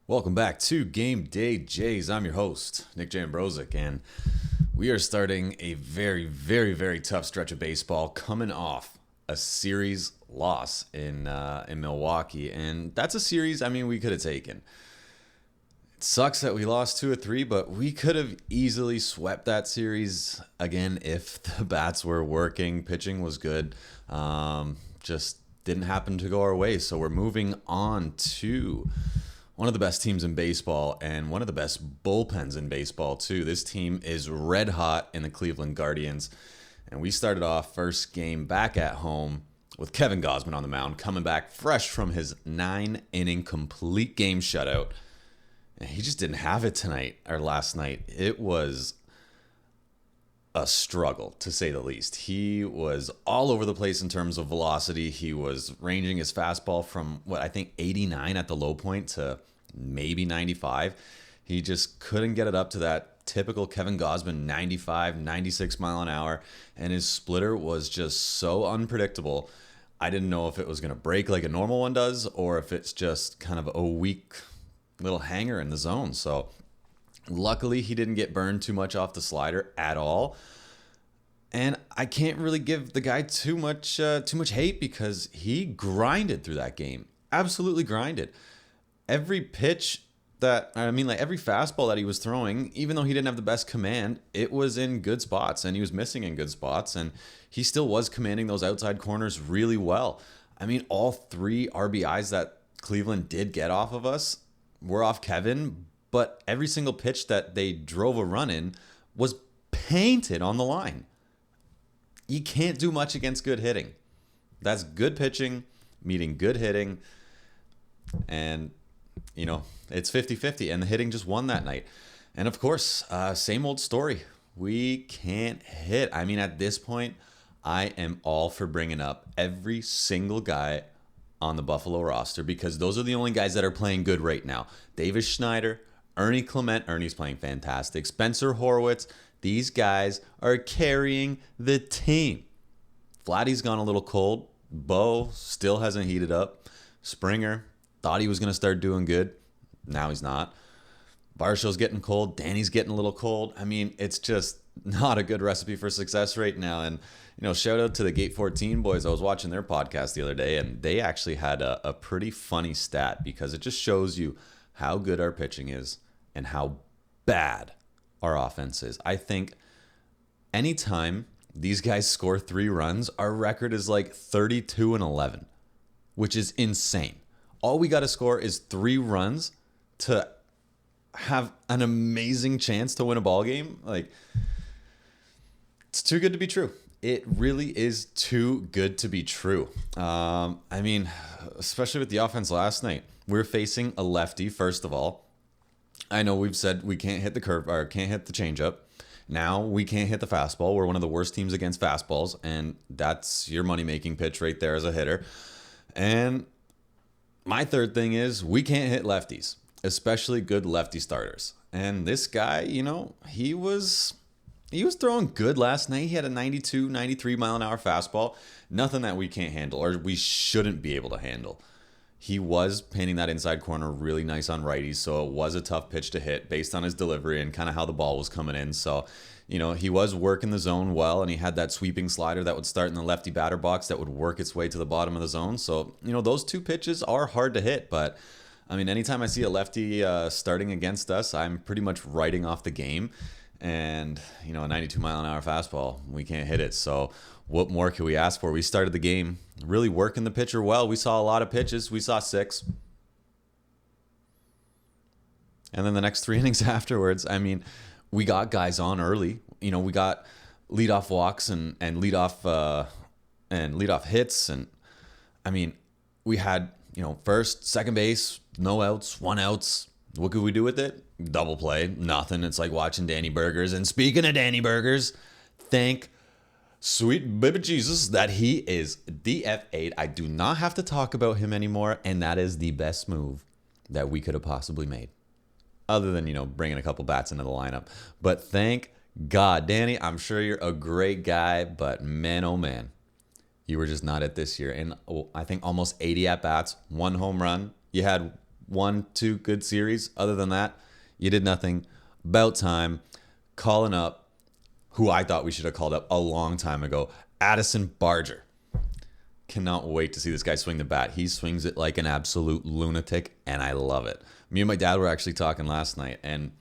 Welcome back to Game Day Jays. I'm your host, Nick J. Ambrozic, and we are starting a very tough stretch of baseball coming off a series loss in Milwaukee. And that's a series, we could have taken. It sucks that we lost 2 or 3, but we could have easily swept that series again if the bats were working, pitching was good. Just didn't happen to go our way. So we're moving on to one of the best teams in baseball and one of the best bullpens in baseball too. This team is red hot in the Cleveland Guardians. And we started off first game back at home with Kevin Gausman on the mound, coming back fresh from his 9-inning complete game shutout. And he just didn't have it tonight or last night. It was a struggle, to say the least. He was all over the place in terms of velocity. He was ranging his fastball from 89 at the low point to maybe 95. He just couldn't get it up to that typical Kevin Gausman 95, 96 mile an hour. And his splitter was just so unpredictable. I didn't know if it was going to break like a normal one does or if it's just kind of a weak little hanger in the zone. So luckily, he didn't get burned too much off the slider at all. And I can't really give the guy too much hate because he grinded through that game. Absolutely grinded. Every pitch every fastball that he was throwing, even though he didn't have the best command, it was in good spots and he was missing in good spots. And he still was commanding those outside corners really well. All 3 RBIs that Cleveland did get off of us were off Kevin, but every single pitch that they drove a run in was painted on the line. You can't do much against good hitting. That's good pitching, meeting good hitting. And, it's 50-50. And the hitting just won that night. And, of course, same old story. We can't hit. At this point, I am all for bringing up every single guy on the Buffalo roster because those are the only guys that are playing good right now. Davis Schneider, Ernie Clement. Ernie's playing fantastic. Spencer Horwitz. These guys are carrying the team. Vladdy's gone a little cold. Bo still hasn't heated up. Springer thought he was going to start doing good. Now he's not. Varsho's getting cold. Danny's getting a little cold. It's just not a good recipe for success right now. And, shout out to the Gate 14 boys. I was watching their podcast the other day, and they actually had a pretty funny stat because it just shows you how good our pitching is and how bad our offense is. I think anytime these guys score 3 runs, our record is like 32-11, which is insane. All we got to score is 3 runs to have an amazing chance to win a ball game. It's too good to be true. It really is too good to be true. Especially with the offense last night. We're facing a lefty, first of all. I know we've said we can't hit the curve or can't hit the changeup. Now we can't hit the fastball. We're one of the worst teams against fastballs, and that's your money-making pitch right there as a hitter. And my third thing is we can't hit lefties, especially good lefty starters. And this guy, he was throwing good last night. He had a 92, 93 mile an hour fastball. Nothing that we can't handle or we shouldn't be able to handle. He was painting that inside corner really nice on righties, so it was a tough pitch to hit based on his delivery and kind of how the ball was coming in. So, he was working the zone well, and he had that sweeping slider that would start in the lefty batter box that would work its way to the bottom of the zone. So, those 2 pitches are hard to hit, but anytime I see a lefty starting against us, I'm pretty much writing off the game. And, a 92 mile an hour fastball, we can't hit it. So what more can we ask for? We started the game really working the pitcher well. We saw a lot of pitches. We saw 6. And then the next 3 innings afterwards, we got guys on early. We got leadoff walks and leadoff hits. And, we had, first, second base, no outs, 1 outs. What could we do with it? Double play, nothing. It's like watching Danny Burgers. And speaking of Danny Burgers, thank sweet baby Jesus that he is DFA'd. I do not have to talk about him anymore, and that is the best move that we could have possibly made. Other than, bringing a couple bats into the lineup. But thank God. Danny, I'm sure you're a great guy, but man, oh man, you were just not it this year. And I think almost 80 at-bats, 1 home run. You had 2 good series. Other than that, you did nothing. About time. Calling up who I thought we should have called up a long time ago, Addison Barger. Cannot wait to see this guy swing the bat. He swings it like an absolute lunatic, and I love it. Me and my dad were actually talking last night, and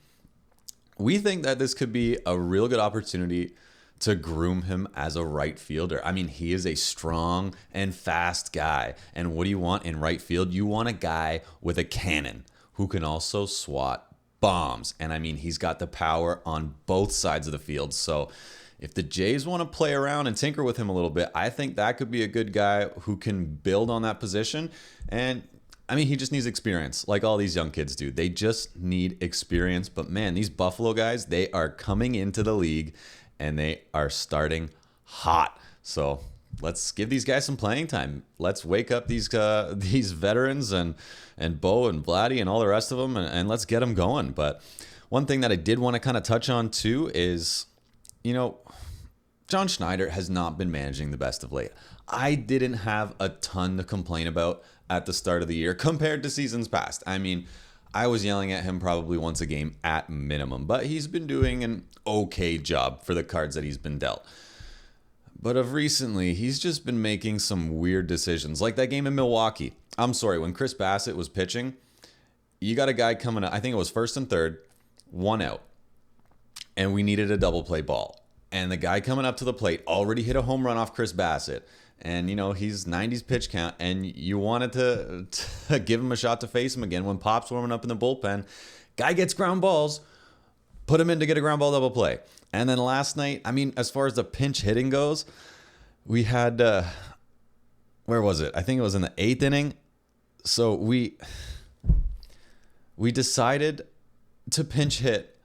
we think that this could be a real good opportunity to groom him as a right fielder. I mean, he is a strong and fast guy. And what do you want in right field? You want a guy with a cannon who can also swat bombs. And I mean, he's got the power on both sides of the field. So if the Jays want to play around and tinker with him a little bit, I think that could be a good guy who can build on that position. And I mean, he just needs experience, like all these young kids do. They just need experience. But man, these Buffalo guys, they are coming into the league and they are starting hot. So let's give these guys some playing time. Let's wake up these veterans and Bo and Vladdy and all the rest of them, and let's get them going. But one thing that I did want to kind of touch on too is, John Schneider has not been managing the best of late. I didn't have a ton to complain about at the start of the year compared to seasons past. I mean, I was yelling at him probably once a game at minimum, but he's been doing an okay job for the cards that he's been dealt. But of recently, he's just been making some weird decisions, like that game in Milwaukee. I'm sorry, when Chris Bassett was pitching, you got a guy coming up, I think it was first and third, 1 out, and we needed a double play ball. And the guy coming up to the plate already hit a home run off Chris Bassett. And, he's 90s pitch count, and you wanted to give him a shot to face him again when Pop's warming up in the bullpen. Guy gets ground balls, put him in to get a ground ball double play. And then last night, I mean, as far as the pinch hitting goes, we had, where was it? I think it was in the 8th inning. So we decided to pinch hit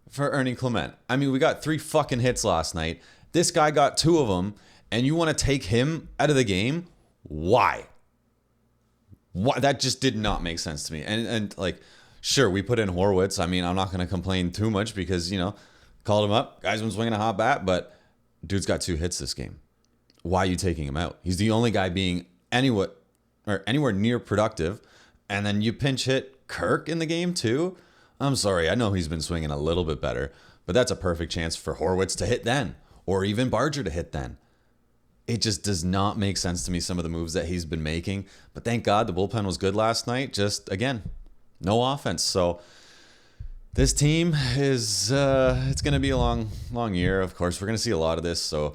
for Ernie Clement. I mean, we got 3 fucking hits last night. This guy got 2 of them. And you want to take him out of the game? Why? That just did not make sense to me. And like, sure, we put in Horwitz. I mean, I'm not going to complain too much because, called him up. Guy's been swinging a hot bat, but dude's got 2 hits this game. Why are you taking him out? He's the only guy being anywhere near productive. And then you pinch hit Kirk in the game too? I'm sorry. I know he's been swinging a little bit better, but that's a perfect chance for Horwitz to hit then, or even Barger to hit then. It just does not make sense to me, some of the moves that he's been making. But thank God the bullpen was good last night. Just, again, no offense. So this team is, it's going to be a long, long year. Of course, we're going to see a lot of this. So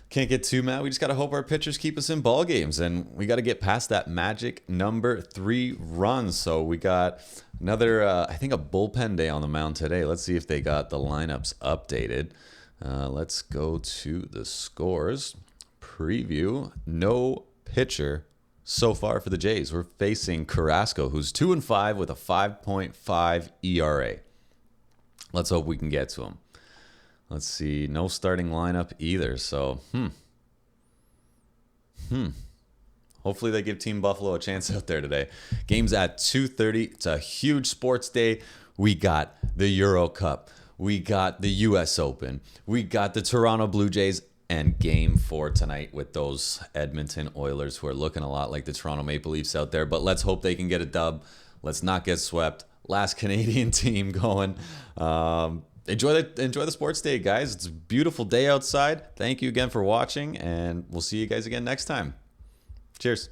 can't get too mad. We just got to hope our pitchers keep us in ball games. And we got to get past that magic number 3 run. So we got another, I think, a bullpen day on the mound today. Let's see if they got the lineups updated. Let's go to the scores. Preview. No pitcher so far for the Jays. We're facing Carrasco, who's 2-5 with a 5.5 ERA. Let's hope we can get to him. Let's see. No starting lineup either. So, hopefully they give Team Buffalo a chance out there today. Game's at 2:30. It's a huge sports day. We got the Euro Cup. We got the U.S. Open. We got the Toronto Blue Jays. And game 4 tonight with those Edmonton Oilers, who are looking a lot like the Toronto Maple Leafs out there. But let's hope they can get a dub. Let's not get swept. Last Canadian team going. Enjoy the sports day, guys. It's a beautiful day outside. Thank you again for watching, and we'll see you guys again next time. Cheers.